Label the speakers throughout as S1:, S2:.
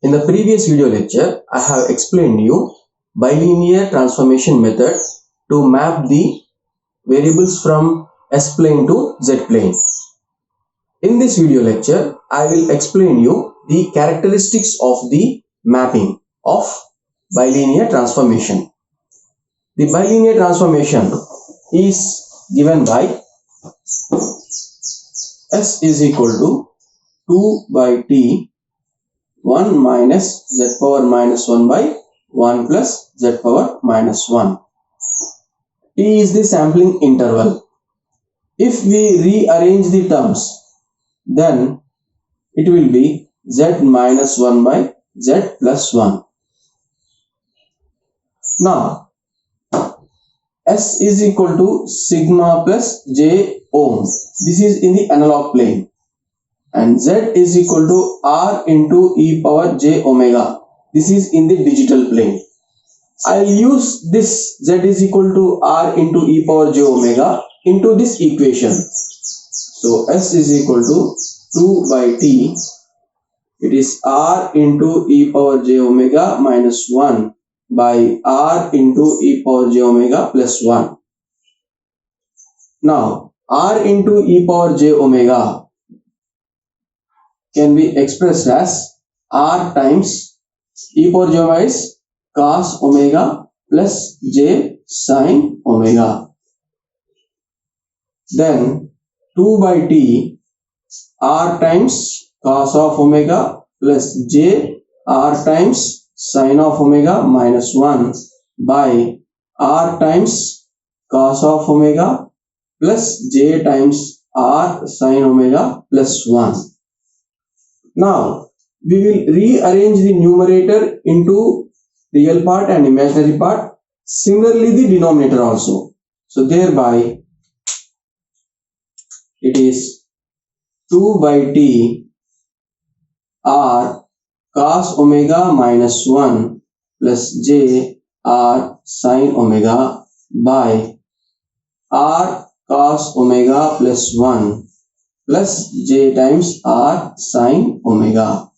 S1: In the previous video lecture, I have explained you bilinear transformation method to map the variables from S plane to Z plane. In this video lecture, I will explain you the characteristics of the mapping of bilinear transformation. The bilinear transformation is given by S is equal to 2 by T 1 minus Z power minus 1 by 1 plus Z power minus 1. T is the sampling interval. If we rearrange the terms, then it will be Z minus 1 by Z plus 1. Now, S is equal to sigma plus J ohm. This is in the analog plane. And Z is equal to R into e power j omega. This is in the digital plane. I'll use this Z is equal to R into e power j omega into this equation. So S is equal to 2 by T. It is R into e power j omega minus 1 by R into e power j omega plus 1. Now R into e power j omega can be expressed as R times e power j omega is cos omega plus j sin omega. Then 2 by T R times cos of omega plus j R times sin of omega minus 1 by R times cos of omega plus j times R sin omega plus 1. Now, we will rearrange the numerator into real part and imaginary part. Similarly, the denominator also. So, thereby, it is 2 by T R cos omega minus 1 plus j R sin omega by R cos omega plus 1 plus j times R sin omega.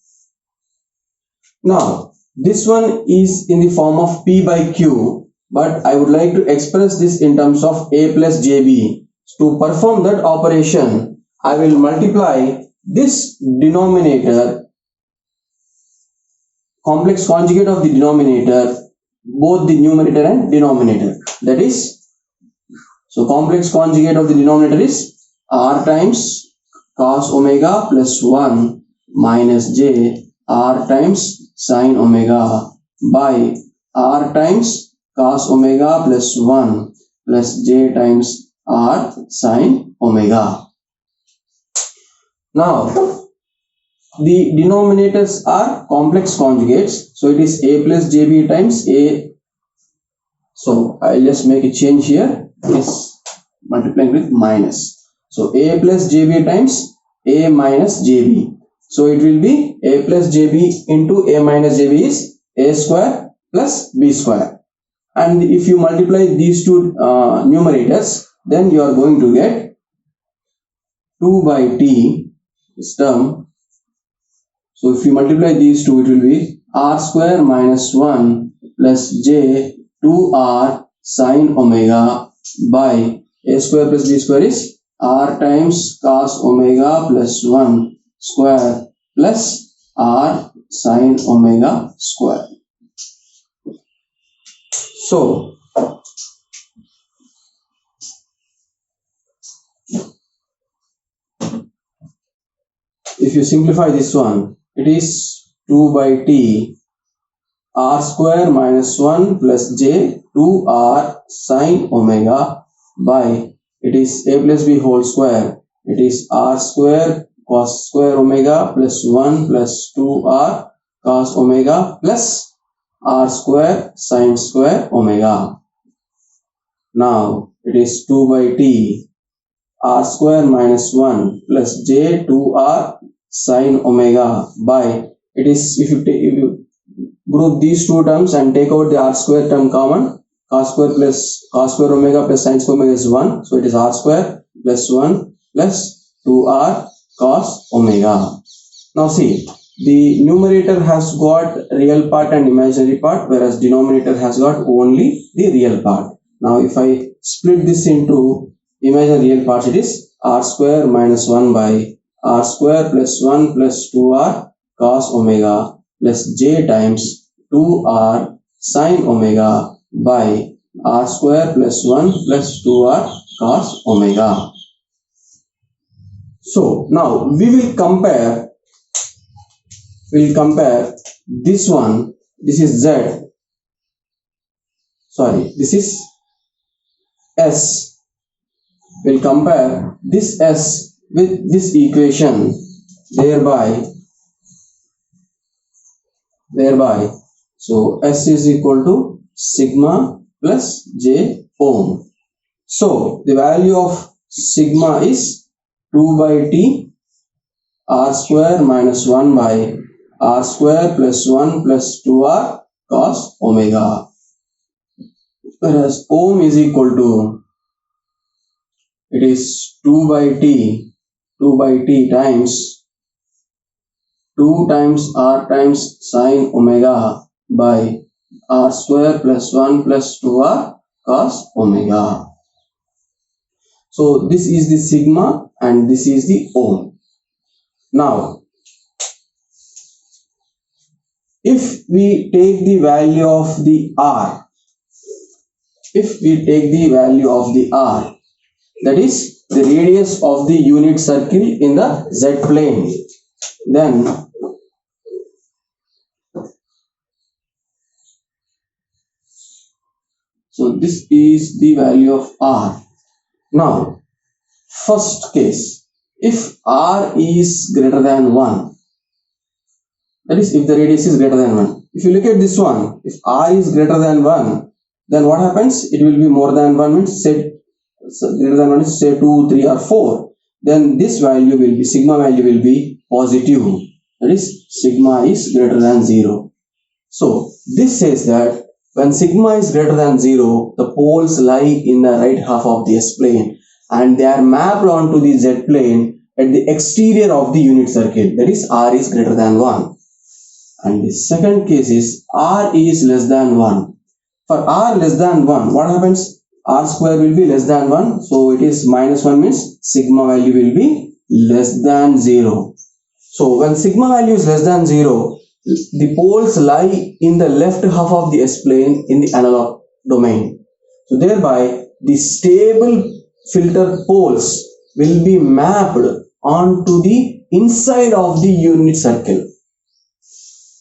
S1: Now, this one is in the form of P by Q, but I would like to express this in terms of A plus JB. To perform that operation, I will multiply this denominator, complex conjugate of the denominator, both the numerator and denominator. That is, so complex conjugate of the denominator is R times cos omega plus 1 minus j R times sin omega by R times cos omega plus 1 plus j times R sin omega. Now, the denominators are complex conjugates. So, it is A plus JB times A. So, I'll just make a change here. It is multiplying with minus. So, A plus JB times A minus JB. So, it will be A plus JB into A minus JB is A square plus B square. And if you multiply these two numerators, then you are going to get 2 by T, this term. So, if you multiply these two, it will be R square minus 1 plus J 2R sin omega by A square plus B square is R times cos omega plus 1 square plus R sin omega square. So, if you simplify this one, it is 2 by T R square minus 1 plus J 2R sin omega by, it is A plus B whole square. It is R square cos square omega plus 1 plus 2R cos omega plus R square sin square omega. Now, it is 2 by T R square minus 1 plus J 2R sin omega by, it is, if you group these two terms and take out the R square term common, cos square omega plus sin square omega is 1. So, it is R square plus 1 plus 2R cos omega. Now, see, the numerator has got real part and imaginary part, whereas denominator has got only the real part. Now if I split this into imaginary real parts, it is r square minus 1 by r square plus 1 plus 2r cos omega plus j times 2r sin omega by r square plus 1 plus 2r cos omega. So now we'll compare this one. This is z, sorry, this is s. We'll compare this s with this equation, thereby so s is equal to sigma plus j ohm. So the value of sigma is 2 by t r square minus 1 by r square plus 1 plus 2r cos omega, whereas ohm is equal to, it is 2 by t times 2 times r times sin omega by r square plus 1 plus 2r cos omega. So this is the sigma and this is the ohm. Now if we take the value of the r, that is the radius of the unit circle in the z plane, then so this is the value of r. Now first case, if r is greater than 1, that is if the radius is greater than 1. If you look at this one, if r is greater than 1, then what happens? It will be more than 1 means say greater than 1 is say 2, 3 or 4. Then this value will be, sigma value will be positive. That is sigma is greater than 0. So this says that when sigma is greater than 0, the poles lie in the right half of the s-plane and they are mapped onto the z-plane at the exterior of the unit circle, that is r is greater than 1. And the second case is r is less than 1. For r less than 1, what happens? R square will be less than 1. So it is minus 1 means sigma value will be less than 0. So when sigma value is less than 0, the poles lie in the left half of the s-plane in the analog domain. So thereby the stable filter poles will be mapped onto the inside of the unit circle.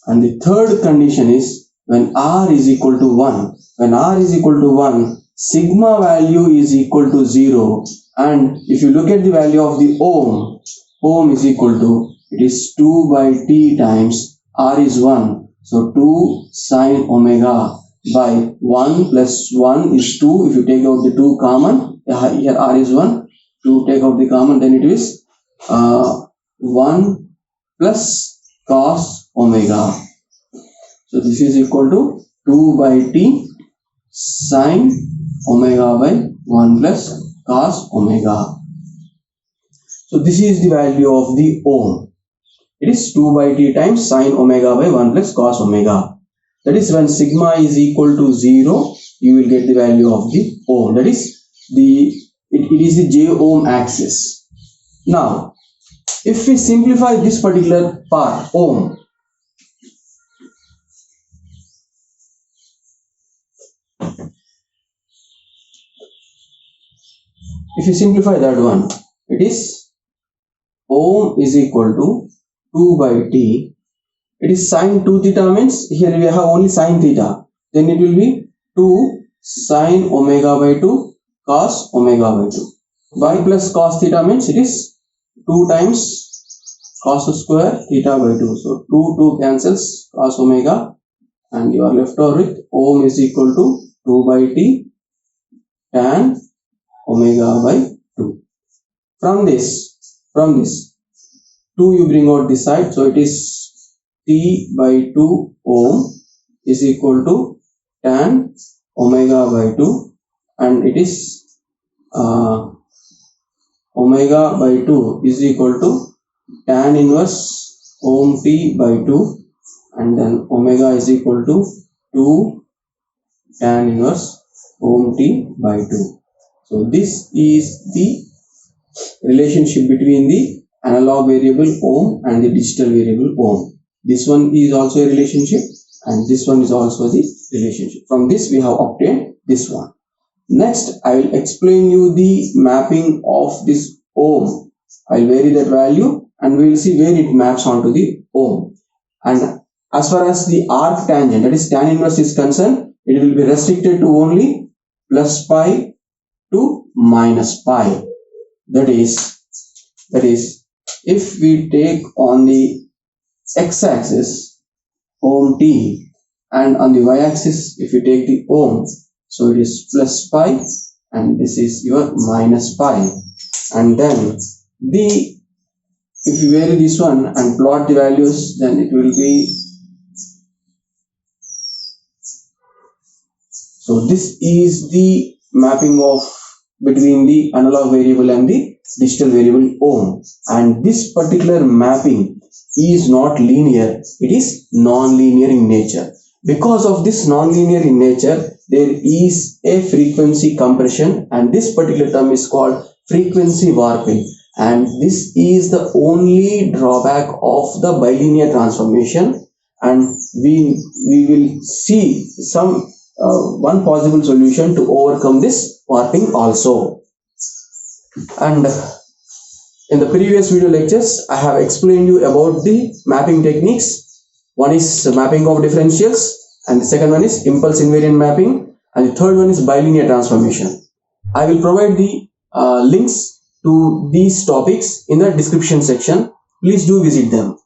S1: And the third condition is when r is equal to 1. When r is equal to 1, sigma value is equal to 0. And if you look at the value of the ohm is equal to, it is 2 by t times r is 1. So 2 sin omega by 1 plus 1 is 2. If you take out the 2 common, here r is 1. To take out the common, then it is 1 plus cos omega. So this is equal to 2 by t sin omega by 1 plus cos omega. So this is the value of the ohm. It is 2 by t times sin omega by 1 plus cos omega. That is when sigma is equal to 0, you will get the value of the ohm. That is it is the j ohm axis. Now if we simplify this particular part, ohm, if you simplify that one, it is ohm is equal to 2 by t. It is sin 2 theta means here we have only sin theta. Then it will be 2 sin omega by 2 cos omega by 2. By plus cos theta means it is 2 times cos square theta by 2. So 2 cancels cos omega and you are left over with ohm is equal to 2 by t tan omega by 2. From this 2 you bring out this side, so it is t by 2 ohm is equal to tan omega by 2 and it is omega by 2 is equal to tan inverse ohm t by 2, and then omega is equal to 2 tan inverse ohm t by 2. So this is the relationship between the analog variable ohm and the digital variable ohm. This one is also a relationship, and this one is also the relationship. From this we have obtained this one. Next, I will explain you the mapping of this ohm. I will vary that value and we will see where it maps onto the ohm. And as far as the arc tangent, that is tan inverse, is concerned, it will be restricted to only plus pi to minus pi. That is, if we take on the x-axis ohm t, and on the y-axis if you take the ohm, so it is plus pi and this is your minus pi. And then if you vary this one and plot the values, then it will be, so this is the mapping of between the analog variable and the digital variable ohm. And this particular mapping is not linear, it is non-linear in nature. Because of this non-linear in nature, there is a frequency compression, and this particular term is called frequency warping. And this is the only drawback of the bilinear transformation, and we will see some one possible solution to overcome this warping also. And in the previous video lectures, I have explained you about the mapping techniques. One is mapping of differentials, and the second one is impulse invariant mapping, and the third one is bilinear transformation. I will provide the links to these topics in the description section. Please do visit them.